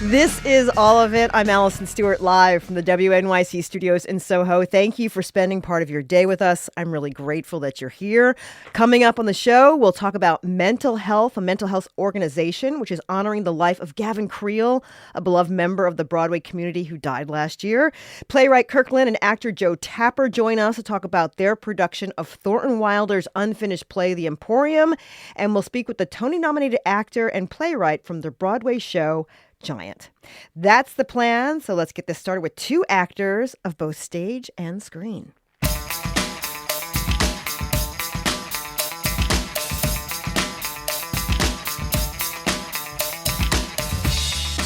This is All of It. I'm Allison Stewart, live from the WNYC studios in Soho. Thank you for spending part of your day with us. I'm really grateful that you're here. Coming up on the show, we'll talk about mental health, a mental health organization which is honoring the life of Gavin Creel, a beloved member of the Broadway community who died last year. Playwright Kirkland and actor Joe Tapper join us to talk about their production of Thornton Wilder's unfinished play, The Emporium. And we'll speak with the Tony-nominated actor and playwright from the Broadway show, Giant. That's the plan. So let's get this started with two actors of both stage and screen.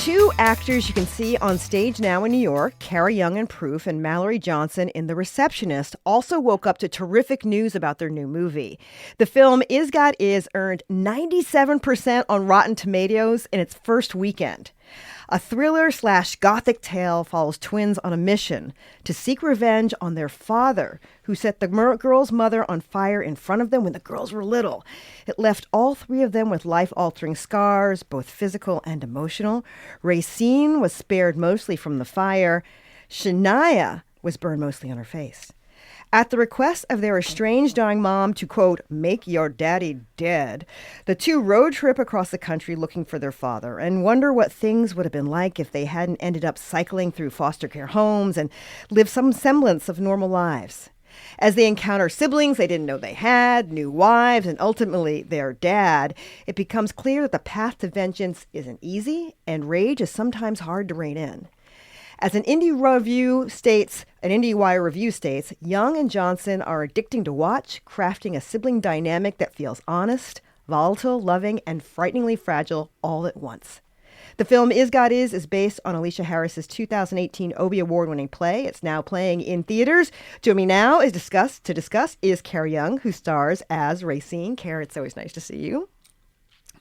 Two actors you can see on stage now in New York, Cara Young in Proof and Mallori Johnson in The Receptionist, also woke up to terrific news about their new movie. The film Is God Is earned 97% on Rotten Tomatoes in its first weekend. A thriller/gothic tale follows twins on a mission to seek revenge on their father, who set the girl's mother on fire in front of them when the girls were little. It left all three of them with life-altering scars, both physical and emotional. Racine was spared mostly from the fire. Shania was burned mostly on her face. At the request of their estranged dying mom to, quote, make your daddy dead, the two road trip across the country looking for their father and wonder what things would have been like if they hadn't ended up cycling through foster care homes and lived some semblance of normal lives. As they encounter siblings they didn't know they had, new wives, and ultimately their dad, it becomes clear that the path to vengeance isn't easy and rage is sometimes hard to rein in. As an IndieWire review states, Young and Johnson are addicting to watch, crafting a sibling dynamic that feels honest, volatile, loving, and frighteningly fragile all at once. The film Is God Is based on Alicia Harris's 2018 Obie Award-winning play. It's now playing in theaters. Joining me now is to discuss is Cara Young, who stars as Racine. Cara, it's always nice to see you.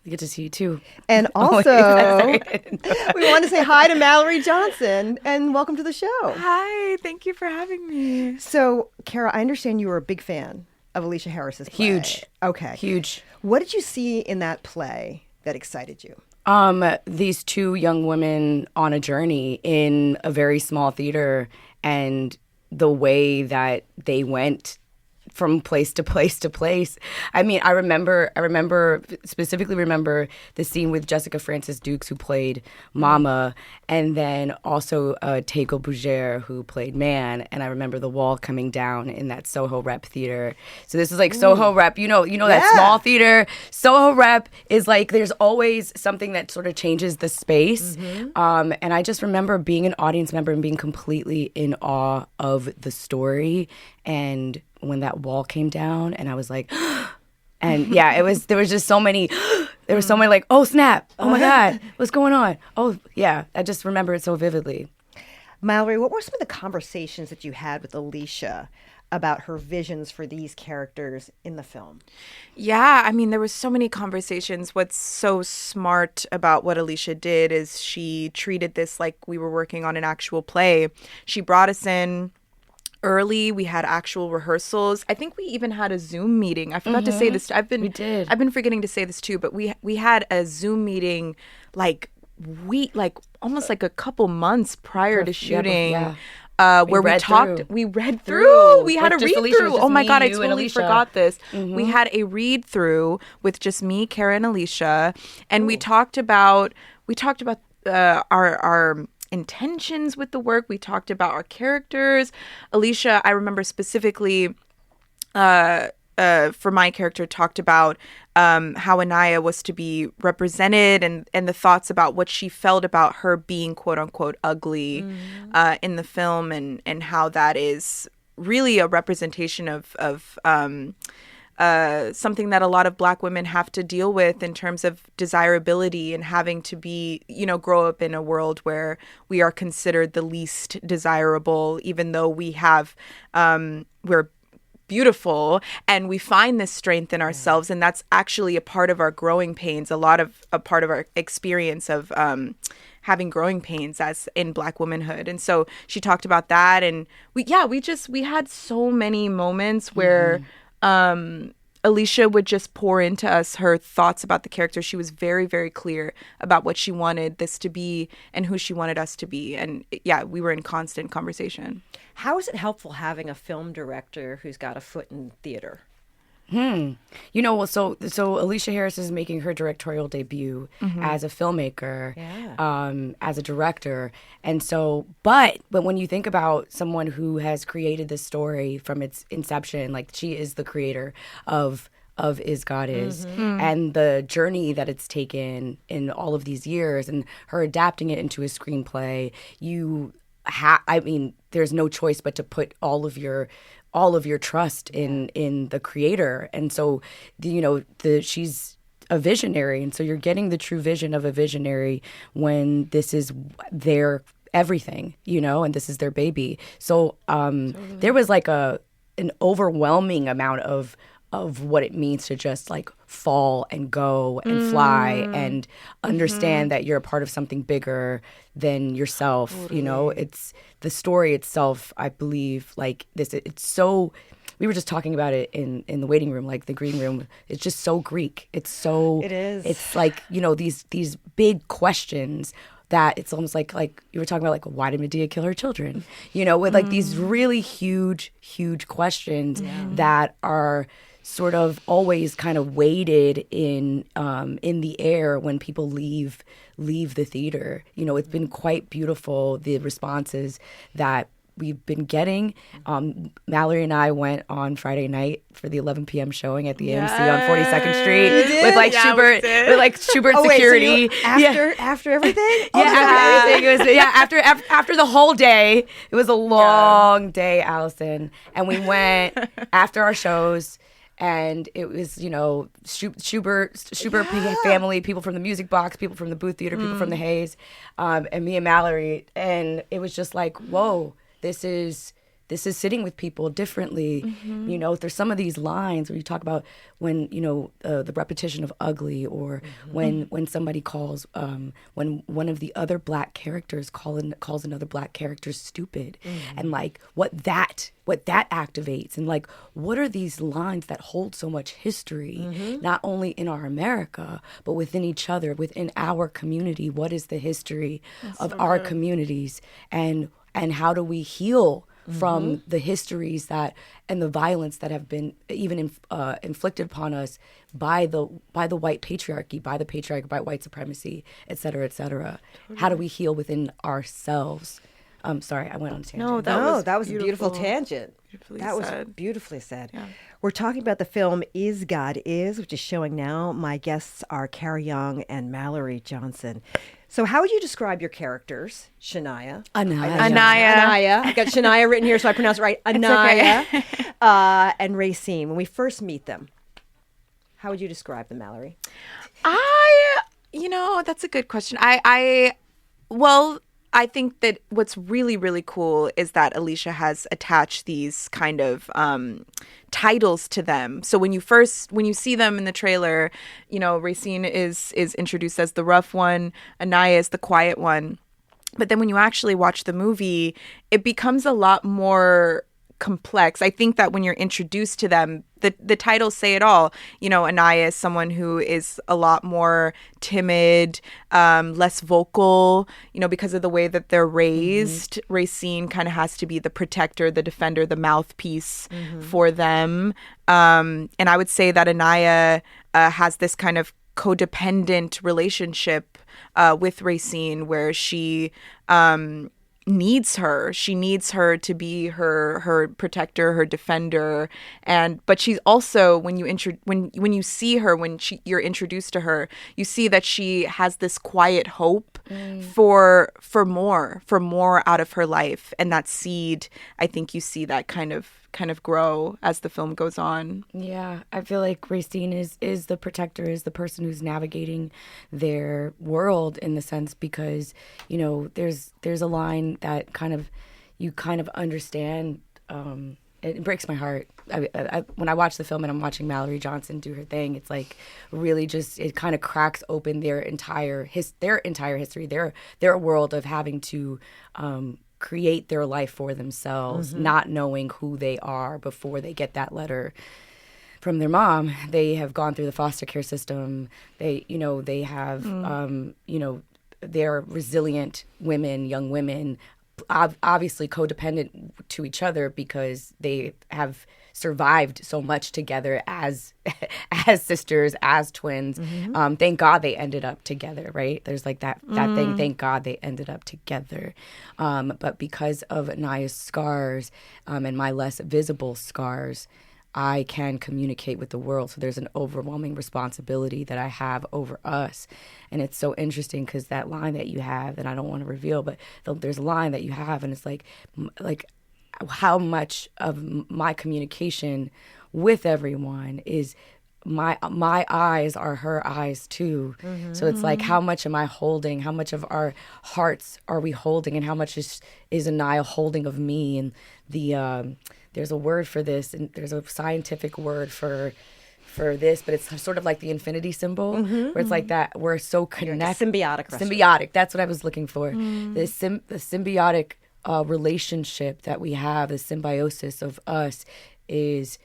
Good to see you too. And also, we want to say hi to Mallori Johnson and welcome to the show. Hi, thank you for having me. So, Cara, I understand you were a big fan of Alicia Harris's play. Huge. Okay. Huge. What did you see in that play that excited you? These two young women on a journey in a very small theater and the way that they went from place to place to place. I mean, I specifically remember the scene with Jessica Francis Dukes, who played Mama, and then also Tegal Bougere, who played Man. And I remember the wall coming down in that Soho Rep theater. So this is like Soho Rep, you know that small theater. Soho Rep is like, there's always something that sort of changes the space. Mm-hmm. And I just remember being an audience member and being completely in awe of the story. And when that wall came down and I was like, and yeah, there was just so many, like, oh snap, oh my God, what's going on? Oh yeah, I just remember it so vividly. Mallori, what were some of the conversations that you had with Alicia about her visions for these characters in the film? Yeah, I mean, there was so many conversations. What's so smart about what Alicia did is she treated this like we were working on an actual play. She brought us in early. We had actual rehearsals. I think we even had a Zoom meeting. I forgot to say this. I've been forgetting to say this too, but we had a Zoom meeting almost like a couple months prior to shooting. Where we talked, we read through. We had a read through. Oh my God, I totally forgot this. Mm-hmm. We had a read through with just me, Cara, and Alicia, and we talked about our intentions with the work. We talked about our characters. Alicia, I remember specifically, for my character, talked about how Anaya was to be represented and the thoughts about what she felt about her being quote unquote ugly in the film and how that is really a representation of something that a lot of Black women have to deal with in terms of desirability and having to be, grow up in a world where we are considered the least desirable, even though we're beautiful and we find this strength in ourselves. And that's actually a part of our growing pains, a part of our experience of having growing pains as in Black womanhood. And so she talked about that. And we had so many moments where Alicia would just pour into us her thoughts about the character. She was very, very clear about what she wanted this to be and who she wanted us to be. And yeah, we were in constant conversation. How is it helpful having a film director who's got a foot in theater? Well, so Alicia Harris is making her directorial debut as a filmmaker, as a director, and so, but when you think about someone who has created this story from its inception, like she is the creator of Is God Is, and the journey that it's taken in all of these years, and her adapting it into a screenplay, there's no choice but to put all of your trust in the creator. And so she's a visionary, and so you're getting the true vision of a visionary when this is their everything, and this is their baby. So there was like an overwhelming amount of what it means to just like fall and go and fly and understand that you're a part of something bigger than yourself. Totally. It's the story itself, I believe, like this, it's so, we were just talking about it in the waiting room, like the green room. It's just so Greek. It is. It's like, these big questions that it's almost like you were talking about, like, why did Medea kill her children? With like these really huge questions that are sort of always kind of weighted in the air when people leave the theater. It's been quite beautiful, the responses that we've been getting. Mallori and I went on Friday night for the 11 p.m. showing at the AMC on 42nd Street with like Schubert, security. Wait, so after everything? After everything. It was after the whole day. It was a long day, Allison, and we went after our shows. And it was, Schubert family, people from the Music Box, people from the Booth Theater, people from the Hayes, and me and Mallori. And it was just like, whoa, this is sitting with people differently. There's some of these lines where you talk about when, the repetition of ugly, or when somebody calls, when one of the other Black characters calls another Black character stupid, and like what that activates, and like what are these lines that hold so much history, not only in our America, but within each other, within our community. What is the history of our communities, and how do we heal from the histories that and the violence that have been even inflicted upon us by the white patriarchy, by the patriarchy, by white supremacy, et cetera, et cetera. Totally. How do we heal within ourselves? Sorry, I went on a tangent. That was a beautiful tangent. Was beautifully said. Yeah. We're talking about the film Is God Is, which is showing now. My guests are Carrie Young and Mallori Johnson. So how would you describe your characters? Shania. Anaya. I got Shania written here, so I pronounce it right. Anaya. Okay. And Racine. When we first meet them, how would you describe them, Mallori? That's a good question. I think that what's really, really cool is that Alicia has attached these kind of titles to them. So when you see them in the trailer, Racine is introduced as the rough one, Anaya is the quiet one. But then when you actually watch the movie, it becomes a lot more complex. I think that when you're introduced to them, the titles say it all. Anaya is someone who is a lot more timid, less vocal, because of the way that they're raised. Racine kind of has to be the protector, the defender, the mouthpiece for them. And I would say that Anaya has this kind of codependent relationship with Racine, where she needs her. She needs her to be her protector, her defender, but she's also, when you see her, you're introduced to her, you see that she has this quiet hope for more out of her life, and that seed, I think you see that kind of grow as the film goes on. Yeah, I feel like Racine is the protector, is the person who's navigating their world, in the sense, because there's a line that you kind of understand. It breaks my heart. I when I watch the film and I'm watching Mallori Johnson do her thing, it's like really just, it kind of cracks open their entire history, their world of having to create their life for themselves, not knowing who they are before they get that letter from their mom. They have gone through the foster care system. They have, they're resilient women, young women, obviously codependent to each other because they have survived so much together as as sisters, as twins. Thank God they ended up together, right? There's like that thing. Thank God they ended up together. But because of Anaya's scars and my less visible scars, I can communicate with the world. So there's an overwhelming responsibility that I have over us. And it's so interesting because that line that you have, that I don't want to reveal, but there's a line that you have, and it's like how much of my communication with everyone is my eyes are her eyes too. So it's like, how much am I holding? How much of our hearts are we holding? And how much is Anaya holding of me? And there's a word for this, and there's a scientific word for this, but it's sort of like the infinity symbol, where it's like that we're so connected. Symbiotic. That's what I was looking for. The symbiotic relationship that we have, the symbiosis of us, is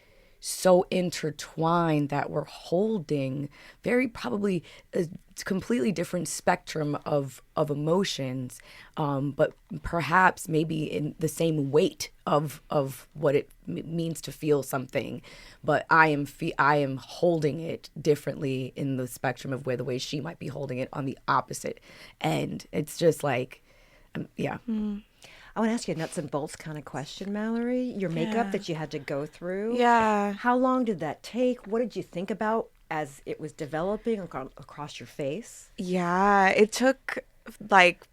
so intertwined that we're holding very probably a completely different spectrum of emotions, but perhaps maybe in the same weight of what it means to feel something. But I am holding it differently in the spectrum of where the way she might be holding it on the opposite end. It's just like, yeah. I want to ask you a nuts and bolts kind of question, Mallori. Your makeup that you had to go through. Yeah. How long did that take? What did you think about as it was developing across your face? Yeah, it took like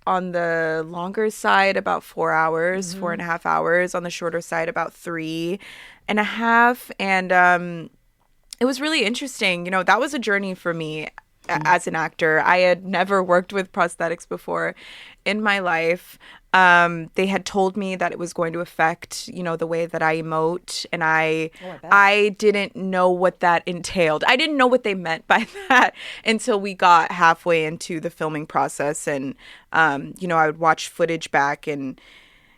on the longer side about 4 hours, 4.5 hours. On the shorter side about 3.5. And it was really interesting. That was a journey for me as an actor. I had never worked with prosthetics before in my life. They had told me that it was going to affect, the way that I emote. And I didn't know what that entailed. I didn't know what they meant by that until we got halfway into the filming process. And, I would watch footage back, and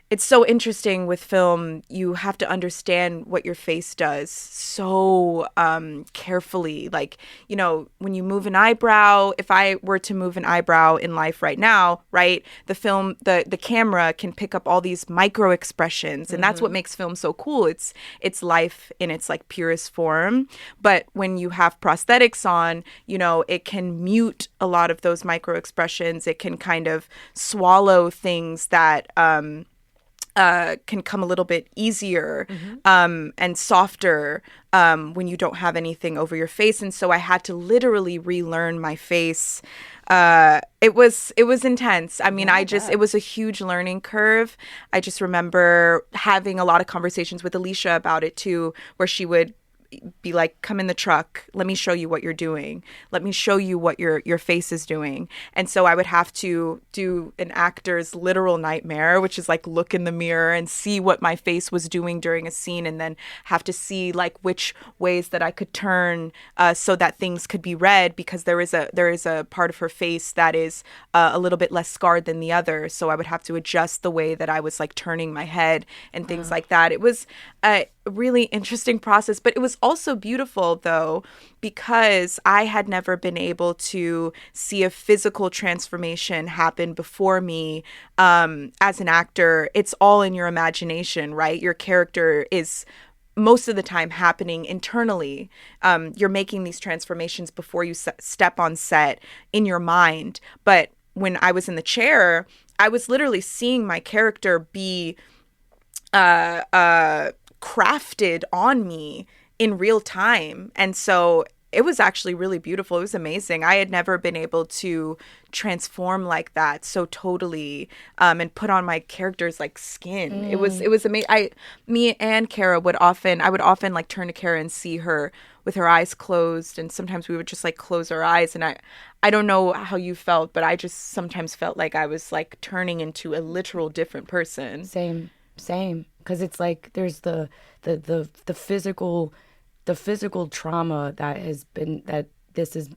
it's so interesting with film. You have to understand what your face does so carefully. Like, when you move an eyebrow, if I were to move an eyebrow in life right now, right, the camera can pick up all these micro expressions. And that's what makes film so cool. It's life in its like purest form. But when you have prosthetics on, it can mute a lot of those micro expressions. It can kind of swallow things that can come a little bit easier and softer when you don't have anything over your face. And so I had to literally relearn my face. It was intense. I mean, it was a huge learning curve. I just remember having a lot of conversations with Alicia about it too, where she would be like, come in the truck, let me show you what you're doing, let me show you what your face is doing. And so I would have to do an actor's literal nightmare, which is like look in the mirror and see what my face was doing during a scene, and then have to see like which ways that I could turn so that things could be read, because there is a part of her face that is a little bit less scarred than the other. So I would have to adjust the way that I was like turning my head and things like that. It was a really interesting process, but it was also beautiful though, because I had never been able to see a physical transformation happen before me. As an actor, it's all in your imagination, right? Your character is most of the time happening internally. You're making these transformations before you step on set in your mind. But when I was in the chair, I was literally seeing my character be crafted on me in real time. And so it was actually really beautiful. It was amazing. I had never been able to transform like that so totally, and put on my character's like skin. It was amazing. Me and Kara I would often like turn to Kara and see her with her eyes closed, and sometimes we would just like close our eyes. And I don't know how you felt, but I just sometimes felt like I was like turning into a literal different person. Same. Because it's like there's the physical trauma that has been, that this is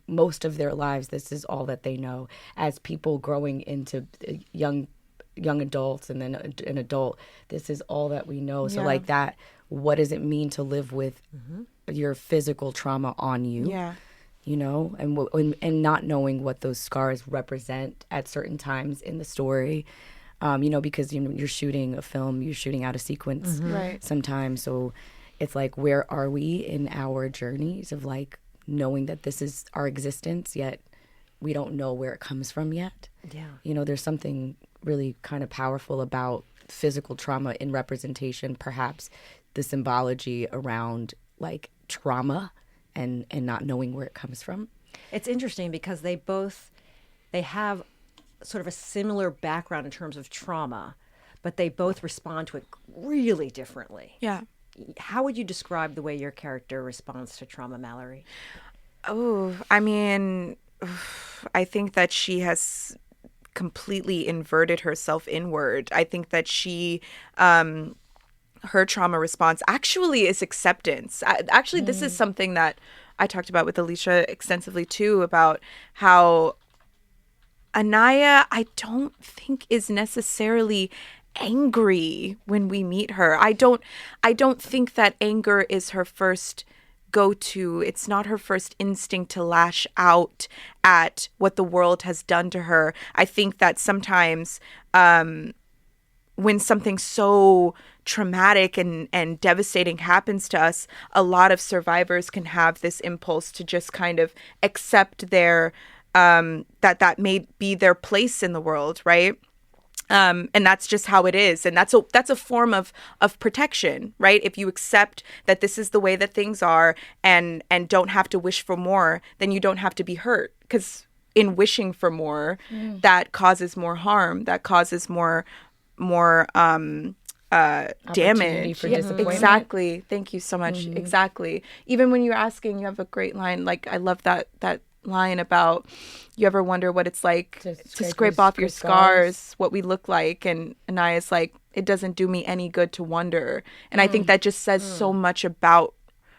most of their lives. This is all that they know as people growing into young adults and then an adult. This is all that we know. So like that, what does it mean to live with your physical trauma on you? Yeah. You know, and not knowing what those scars represent at certain times in the story, you know, because you're shooting a film, you're shooting out a sequence Right. sometimes. So it's like, where are we in our journeys of like knowing that this is our existence, yet we don't know where it comes from yet. Yeah. You know, there's something really kind of powerful about physical trauma in representation, perhaps the symbology around like trauma and not knowing where it comes from. It's interesting because they have sort of a similar background in terms of trauma, but they both respond to it really differently. Yeah. How would you describe the way your character responds to trauma, Mallory? Oh, I mean, I think that she has completely inverted herself inward. I think that she, her trauma response actually is acceptance. Actually, this is something that I talked about with Alicia extensively too, about how Anaya, I don't think, is necessarily angry when we meet her. I don't think that anger is her first go-to. It's not her first instinct to lash out at what the world has done to her. I think that sometimes when something so traumatic and devastating happens to us, a lot of survivors can have this impulse to just kind of accept their that may be their place in the world, right? And that's just how it is. And that's a form of protection, right? If you accept that this is the way that things are and don't have to wish for more, then you don't have to be hurt. Because in wishing for more, that causes more harm, that causes more damage. For disappointment. Exactly. Thank you so much. Exactly. Even when you're asking, you have a great line. Like, I love that line about, you ever wonder what it's like to scrape off your scars, what we look like? And Anaya's like, it doesn't do me any good to wonder. And I think that just says so much about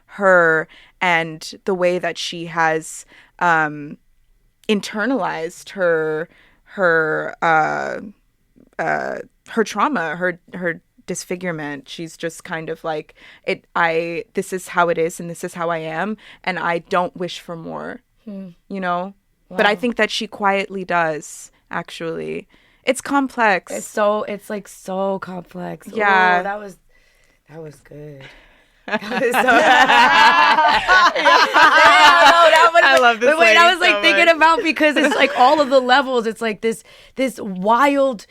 her and the way that she has internalized her trauma, her disfigurement. She's just kind of like, this is how it is and this is how I am, and I don't wish for more. You know? Wow. But I think that she quietly does, actually. It's complex. It's like so complex. Yeah. Ooh, that was good. I love this. But wait, I was like thinking about, because it's like all of the levels. It's like this wild,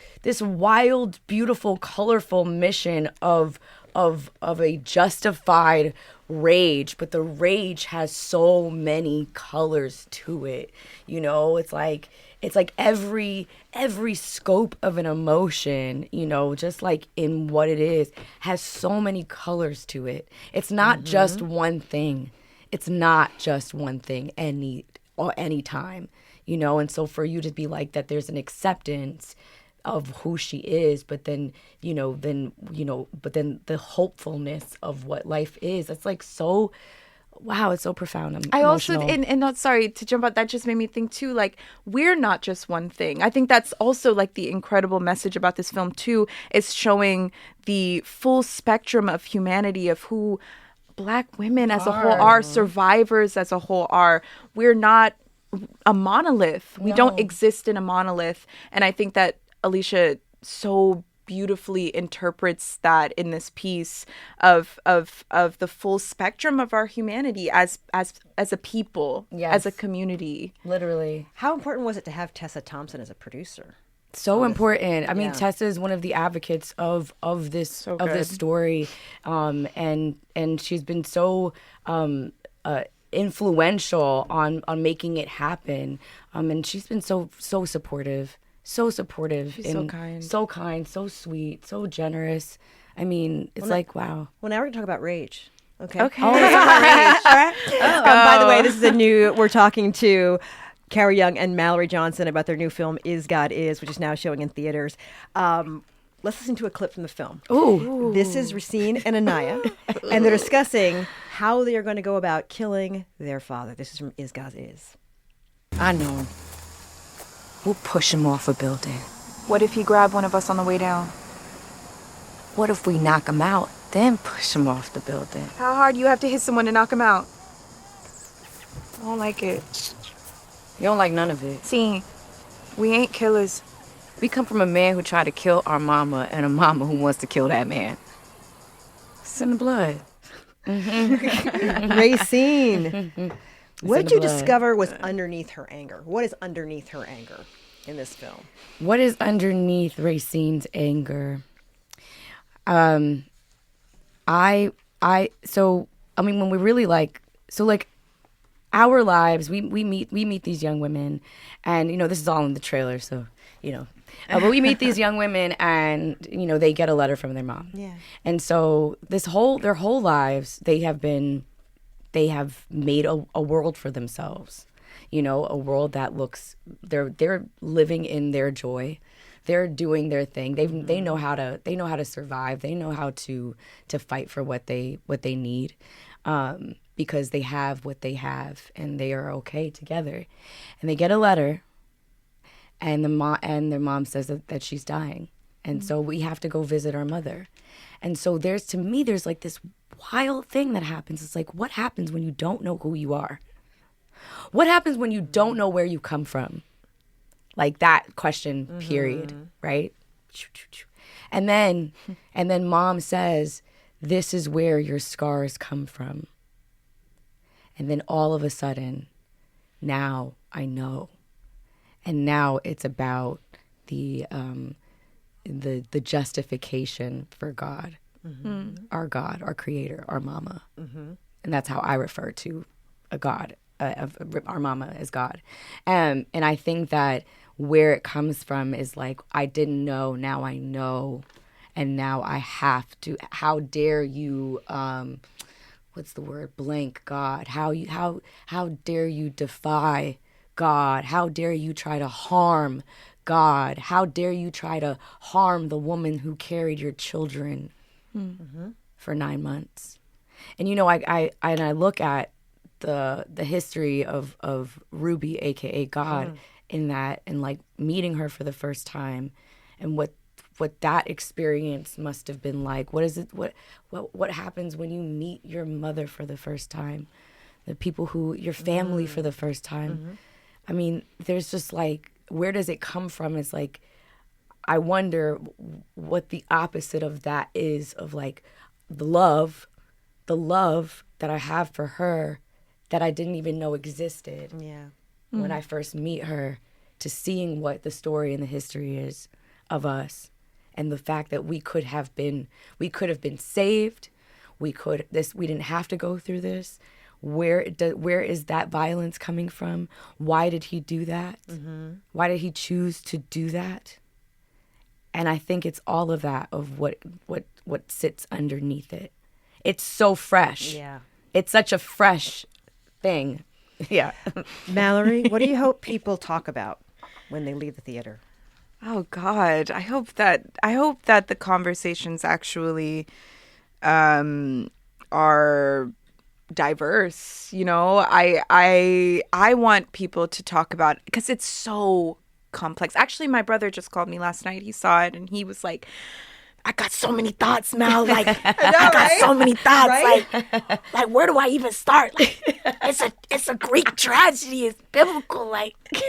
beautiful, colorful mission of a justified rage, but the rage has so many colors to it. You know, it's like every scope of an emotion, you know, just like in what it is, has so many colors to it. It's not just one thing. It's not just one thing any time, you know. And so for you to be like that, there's an acceptance of who she is, but then the hopefulness of what life is. It's like so, wow, it's so profound. I emotional. also, and not, sorry to jump out, that just made me think too, like, we're not just one thing. I think that's also like the incredible message about this film too, is showing the full spectrum of humanity, of who Black women as a whole are, survivors as a whole are. We're not a monolith. We don't exist in a monolith. And I think that Alicia so beautifully interprets that in this piece of the full spectrum of our humanity as a people, as a community. Literally. How important was it to have Tessa Thompson as a producer? So important. I mean, Tessa is one of the advocates of this this story, and she's been so influential on making it happen. And she's been so supportive. So supportive. She's so kind. So kind, so sweet, so generous. I mean, it's wow. Well, now we're going to talk about rage. Okay. Okay. Oh, let's talk about rage. By the way, this is we're talking to Carrie Young and Mallori Johnson about their new film, Is God Is, which is now showing in theaters. Let's listen to a clip from the film. Ooh. This is Racine and Anaya, and they're discussing how they are going to go about killing their father. This is from Is God Is. I know. We'll push him off a building. What if he grabbed one of us on the way down? What if we knock him out then push him off the building. How hard you have to hit someone to knock them out? I don't like it. You don't like none of it. See, we ain't killers. We come from a man who tried to kill our mama and a mama who wants to kill that man. It's in the blood. Racine. What did you discover was underneath her anger? What is underneath her anger in this film? What is underneath Racine's anger? When we really our lives, we meet these young women, and this is all in the trailer, so but we meet these young women, and they get a letter from their mom. Yeah. And so their whole lives, they have made a world for themselves. A world that looks, they're living in their joy. They're doing their thing. They know how to survive. They know how to fight for what they need, because they have what they have, and they are okay together. And they get a letter, and their mom says that she's dying, and so we have to go visit our mother. And so there's like this wild thing that happens. It's like, what happens when you don't know who you are? What happens when you don't know where you come from? Like that question, period, right? And then mom says, this is where your scars come from. And then all of a sudden, now I know. And now it's about the justification for God, our creator, our mama. And that's how I refer to a God, our mama as God. And I think that where it comes from is like, I didn't know, now I know, and now I have to. How dare you, what's the word, blank God? How dare you defy God? How dare you try to harm God? How dare you try to harm the woman who carried your children for 9 months? And I look at the history of Ruby, aka God, in that, and like meeting her for the first time, and what that experience must have been like. What is it? What happens when you meet your mother for the first time? The people your family for the first time. I mean, there's just like, where does it come from? It's like, I wonder what the opposite of that is, of like the love that I have for her that I didn't even know existed. Yeah. When I first meet her, to seeing what the story and the history is of us, and the fact that we could have been saved. We didn't have to go through this. Where is that violence coming from? Why did he do that? Why did he choose to do that? And I think it's all of that, of what sits underneath it. It's so fresh. Yeah. It's such a fresh thing. Yeah. Mallori, what do you hope people talk about when they leave the theater? Oh God, I hope that the conversations actually are diverse. I want people to talk about, because it's so complex. Actually, my brother just called me last night. He saw it and he was like, I got so many thoughts, Mal. Like, I got so many thoughts. Right? Like, where do I even start? Like, it's a Greek tragedy. It's biblical. Like, because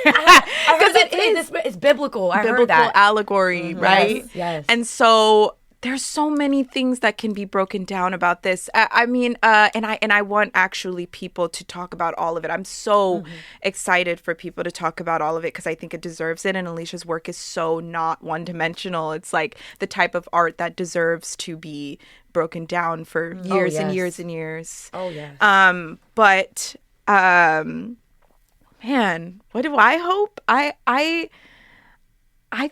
it's biblical. I heard that. Biblical allegory, right? Yes. And so there's so many things that can be broken down about this. I mean, and I want actually people to talk about all of it. I'm so excited for people to talk about all of it, because I think it deserves it. And Alicia's work is so not one-dimensional. It's like the type of art that deserves to be broken down for years and years and years. Oh yes. But man, what do I hope? I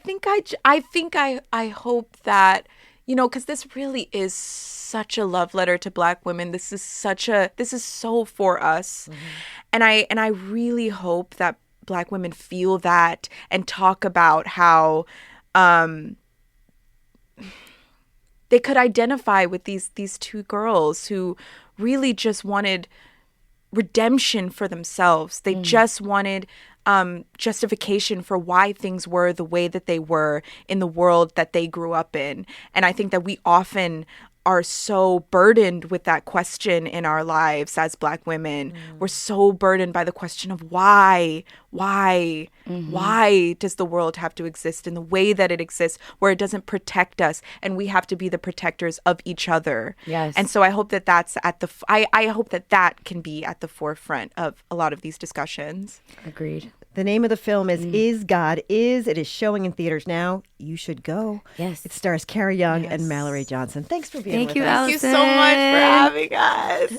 think I hope that, because this really is such a love letter to Black women. This is so for us. And I really hope that Black women feel that and talk about how they could identify with these two girls who really just wanted redemption for themselves. They just wanted justification for why things were the way that they were in the world that they grew up in. And I think that we often are so burdened with that question in our lives as Black women. We're so burdened by the question of why does the world have to exist in the way that it exists, where it doesn't protect us, and we have to be the protectors of each other. Yes. And so I hope that that's at the I hope that that can be at the forefront of a lot of these discussions. Agreed. The name of the film is God Is. It is showing in theaters now. You should go. Yes. It stars Carrie Young and Mallory Johnson. Thanks for being Thank with you, us. Allison. Thank you so much for having us.